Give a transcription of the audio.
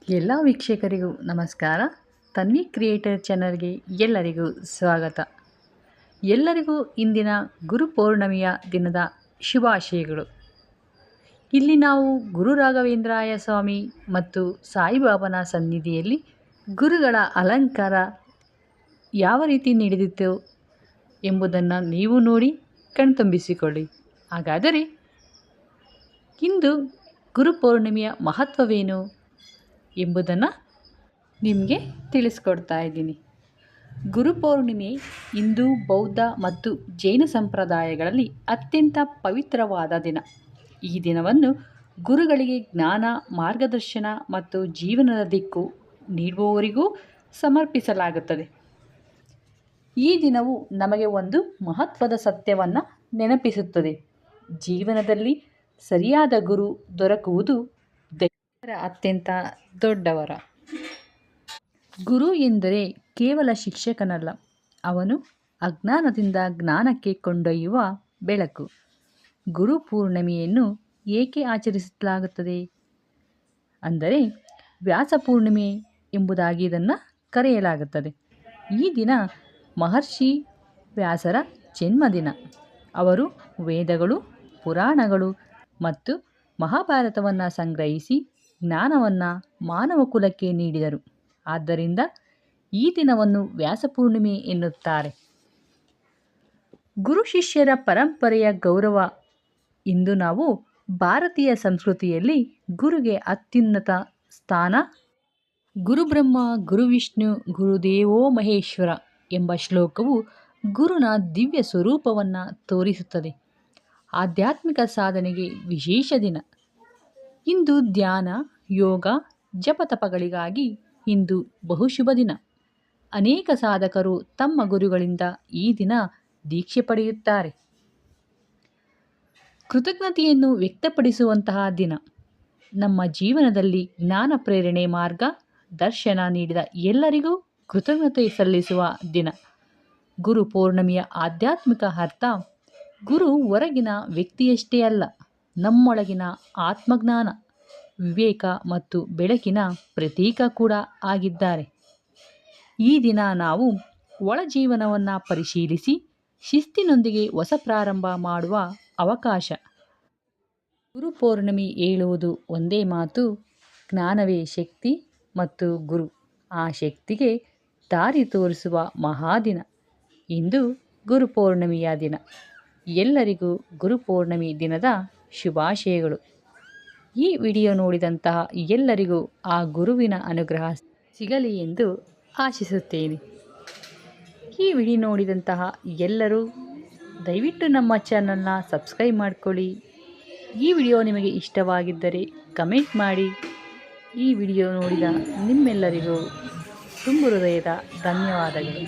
ಎಲ್ಲ ವೀಕ್ಷಕರಿಗೂ ನಮಸ್ಕಾರ. ತನ್ವಿ ಕ್ರಿಯೇಟರ್ ಚಾನಲ್ಗೆ ಎಲ್ಲರಿಗೂ ಸ್ವಾಗತ. ಎಲ್ಲರಿಗೂ ಇಂದಿನ ಗುರುಪೌರ್ಣಮಿಯ ದಿನದ ಶುಭಾಶಯಗಳು. ಇಲ್ಲಿ ನಾವು ಗುರು ರಾಘವೇಂದ್ರಾಯ ಸ್ವಾಮಿ ಮತ್ತು ಸಾಯಿಬಾಬಾನ ಸನ್ನಿಧಿಯಲ್ಲಿ ಗುರುಗಳ ಅಲಂಕಾರ ಯಾವ ರೀತಿ ನಡೆದಿತ್ತು ಎಂಬುದನ್ನು ನೀವು ನೋಡಿ ಕಣ್ತುಂಬಿಸಿಕೊಳ್ಳಿ. ಹಾಗಾದರೆ ಇಂದು ಗುರುಪೌರ್ಣಮಿಯ ಮಹತ್ವವೇನು ಎಂಬುದನ್ನು ನಿಮಗೆ ತಿಳಿಸ್ಕೊಡ್ತಾ ಇದ್ದೀನಿ. ಗುರುಪೌರ್ಣಿಮೆ ಹಿಂದೂ, ಬೌದ್ಧ ಮತ್ತು ಜೈನ ಸಂಪ್ರದಾಯಗಳಲ್ಲಿ ಅತ್ಯಂತ ಪವಿತ್ರವಾದ ದಿನ. ಈ ದಿನವನ್ನು ಗುರುಗಳಿಗೆ ಜ್ಞಾನ, ಮಾರ್ಗದರ್ಶನ ಮತ್ತು ಜೀವನದ ದಿಕ್ಕು ನೀಡುವವರಿಗೂ ಸಮರ್ಪಿಸಲಾಗುತ್ತದೆ. ಈ ದಿನವು ನಮಗೆ ಒಂದು ಮಹತ್ವದ ಸತ್ಯವನ್ನು ನೆನಪಿಸುತ್ತದೆ. ಜೀವನದಲ್ಲಿ ಸರಿಯಾದ ಗುರು ದೊರಕುವುದು ಅತ್ಯಂತ ದೊಡ್ಡವರ. ಗುರು ಎಂದರೆ ಕೇವಲ ಶಿಕ್ಷಕನಲ್ಲ, ಅವನು ಅಜ್ಞಾನದಿಂದ ಜ್ಞಾನಕ್ಕೆ ಕೊಂಡೊಯ್ಯುವ ಬೆಳಕು. ಗುರು ಪೂರ್ಣಿಮೆಯನ್ನು ಏಕೆ ಆಚರಿಸಲಾಗುತ್ತದೆ ಅಂದರೆ ವ್ಯಾಸ ಪೂರ್ಣಿಮೆ ಎಂಬುದಾಗಿ ಇದನ್ನು ಕರೆಯಲಾಗುತ್ತದೆ. ಈ ದಿನ ಮಹರ್ಷಿ ವ್ಯಾಸರ ಜನ್ಮದಿನ. ಅವರು ವೇದಗಳು, ಪುರಾಣಗಳು ಮತ್ತು ಮಹಾಭಾರತವನ್ನು ಸಂಗ್ರಹಿಸಿ ಜ್ಞಾನವನ್ನು ಮಾನವ ಕುಲಕ್ಕೆ ನೀಡಿದರು. ಆದ್ದರಿಂದ ಈ ದಿನವನ್ನು ವ್ಯಾಸಪೂರ್ಣಿಮೆ ಎನ್ನುತ್ತಾರೆ. ಗುರು ಶಿಷ್ಯರ ಪರಂಪರೆಯ ಗೌರವ. ಇಂದು ನಾವು ಭಾರತೀಯ ಸಂಸ್ಕೃತಿಯಲ್ಲಿ ಗುರುಗೆ ಅತ್ಯುನ್ನತ ಸ್ಥಾನ. ಗುರುಬ್ರಹ್ಮ ಗುರುವಿಷ್ಣು ಗುರುದೇವೋ ಮಹೇಶ್ವರ ಎಂಬ ಶ್ಲೋಕವು ಗುರುನ ದಿವ್ಯ ಸ್ವರೂಪವನ್ನು ತೋರಿಸುತ್ತದೆ. ಆಧ್ಯಾತ್ಮಿಕ ಸಾಧನೆಗೆ ವಿಶೇಷ ದಿನ. ಇಂದು ಧ್ಯಾನ, ಯೋಗ, ಜಪತಪಗಳಿಗಾಗಿ ಇಂದು ಬಹುಶುಭ ದಿನ. ಅನೇಕ ಸಾಧಕರು ತಮ್ಮ ಗುರುಗಳಿಂದ ಈ ದಿನ ದೀಕ್ಷೆ ಪಡೆಯುತ್ತಾರೆ. ಕೃತಜ್ಞತೆಯನ್ನು ವ್ಯಕ್ತಪಡಿಸುವಂತಹ ದಿನ. ನಮ್ಮ ಜೀವನದಲ್ಲಿ ಜ್ಞಾನ, ಪ್ರೇರಣೆ, ಮಾರ್ಗ ದರ್ಶನ ನೀಡಿದ ಎಲ್ಲರಿಗೂ ಕೃತಜ್ಞತೆ ಸಲ್ಲಿಸುವ ದಿನ. ಗುರು ಪೌರ್ಣಮಿಯ ಆಧ್ಯಾತ್ಮಿಕ ಅರ್ಥ. ಗುರು ಹೊರಗಿನ ವ್ಯಕ್ತಿಯಷ್ಟೇ ಅಲ್ಲ, ನಮ್ಮೊಳಗಿನ ಆತ್ಮಜ್ಞಾನ, ವಿವೇಕ ಮತ್ತು ಬೆಳಕಿನ ಪ್ರತೀಕ ಕೂಡ ಆಗಿದ್ದಾರೆ. ಈ ದಿನ ನಾವು ಒಳ ಜೀವನವನ್ನು ಪರಿಶೀಲಿಸಿ ಶಿಸ್ತಿನೊಂದಿಗೆ ಹೊಸ ಪ್ರಾರಂಭ ಮಾಡುವ ಅವಕಾಶ. ಗುರು ಪೌರ್ಣಮಿ ಹೇಳುವುದು ಒಂದೇ ಮಾತು: ಜ್ಞಾನವೇ ಶಕ್ತಿ ಮತ್ತು ಗುರು ಆ ಶಕ್ತಿಗೆ ದಾರಿ ತೋರಿಸುವ ಮಹಾದಿನ. ಇಂದು ಗುರುಪೌರ್ಣಮಿಯ ದಿನ. ಎಲ್ಲರಿಗೂ ಗುರುಪೌರ್ಣಮಿ ದಿನದ ಶುಭಾಶಯಗಳು. ಈ ವಿಡಿಯೋ ನೋಡಿದಂತಹ ಎಲ್ಲರಿಗೂ ಆ ಗುರುವಿನ ಅನುಗ್ರಹ ಸಿಗಲಿ ಎಂದು ಆಶಿಸುತ್ತೇನೆ. ಈ ವಿಡಿಯೋ ನೋಡಿದಂತಹ ಎಲ್ಲರೂ ದಯವಿಟ್ಟು ನಮ್ಮ ಚಾನಲ್ನ ಸಬ್ಸ್ಕ್ರೈಬ್ ಮಾಡಿಕೊಳ್ಳಿ. ಈ ವಿಡಿಯೋ ನಿಮಗೆ ಇಷ್ಟವಾಗಿದ್ದರೆ ಕಮೆಂಟ್ ಮಾಡಿ. ಈ ವಿಡಿಯೋ ನೋಡಿದ ನಿಮ್ಮೆಲ್ಲರಿಗೂ ತುಂಬು ಹೃದಯದ ಧನ್ಯವಾದಗಳು.